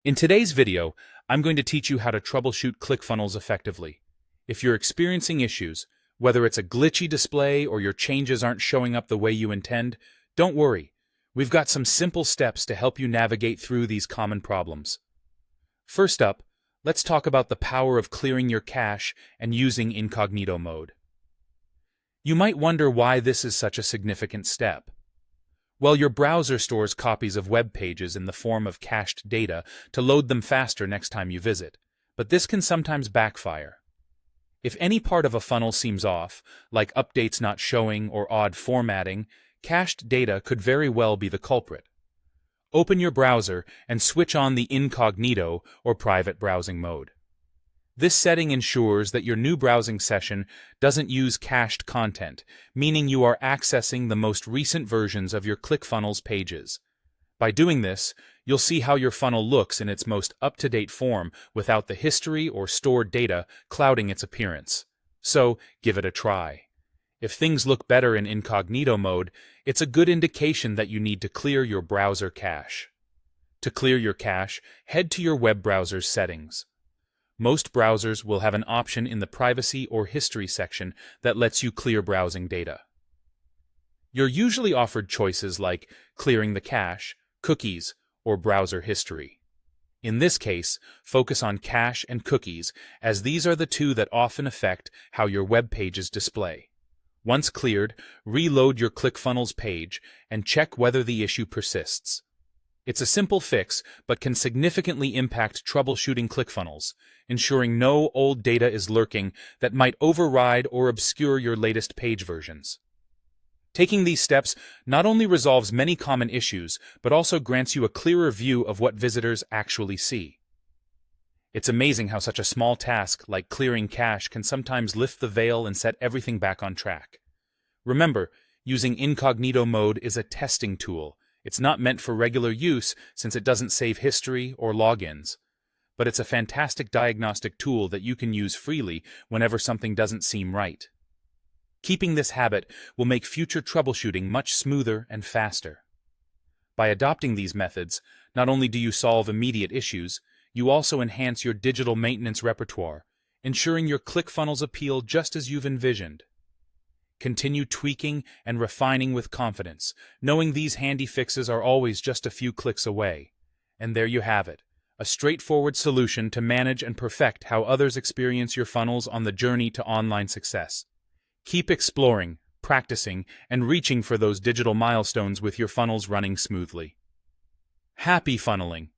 In today's video, I'm going to teach you how to troubleshoot ClickFunnels effectively. If you're experiencing issues, whether it's a glitchy display or your changes aren't showing up the way you intend, don't worry. We've got some simple steps to help you navigate through these common problems. First up, let's talk about the power of clearing your cache and using incognito mode. You might wonder why this is such a significant step. Well, your browser stores copies of web pages in the form of cached data to load them faster next time you visit, but this can sometimes backfire. If any part of a funnel seems off, like updates not showing or odd formatting, cached data could very well be the culprit. Open your browser and switch on the incognito or private browsing mode. This setting ensures that your new browsing session doesn't use cached content, meaning you are accessing the most recent versions of your ClickFunnels pages. By doing this, you'll see how your funnel looks in its most up-to-date form without the history or stored data clouding its appearance. So, give it a try. If things look better in incognito mode, it's a good indication that you need to clear your browser cache. To clear your cache, head to your web browser's settings. Most browsers will have an option in the Privacy or History section that lets you clear browsing data. You're usually offered choices like clearing the cache, cookies, or browser history. In this case, focus on cache and cookies, as these are the two that often affect how your web pages display. Once cleared, reload your ClickFunnels page and check whether the issue persists. It's a simple fix, but can significantly impact troubleshooting ClickFunnels, ensuring no old data is lurking that might override or obscure your latest page versions. Taking these steps not only resolves many common issues, but also grants you a clearer view of what visitors actually see. It's amazing how such a small task like clearing cache can sometimes lift the veil and set everything back on track. Remember, using incognito mode is a testing tool. It's not meant for regular use since it doesn't save history or logins. But it's a fantastic diagnostic tool that you can use freely whenever something doesn't seem right. Keeping this habit will make future troubleshooting much smoother and faster. By adopting these methods, not only do you solve immediate issues, you also enhance your digital maintenance repertoire, ensuring your ClickFunnels appeal just as you've envisioned. Continue tweaking and refining with confidence, knowing these handy fixes are always just a few clicks away. And there you have it, a straightforward solution to manage and perfect how others experience your funnels on the journey to online success. Keep exploring, practicing, and reaching for those digital milestones with your funnels running smoothly. Happy funneling!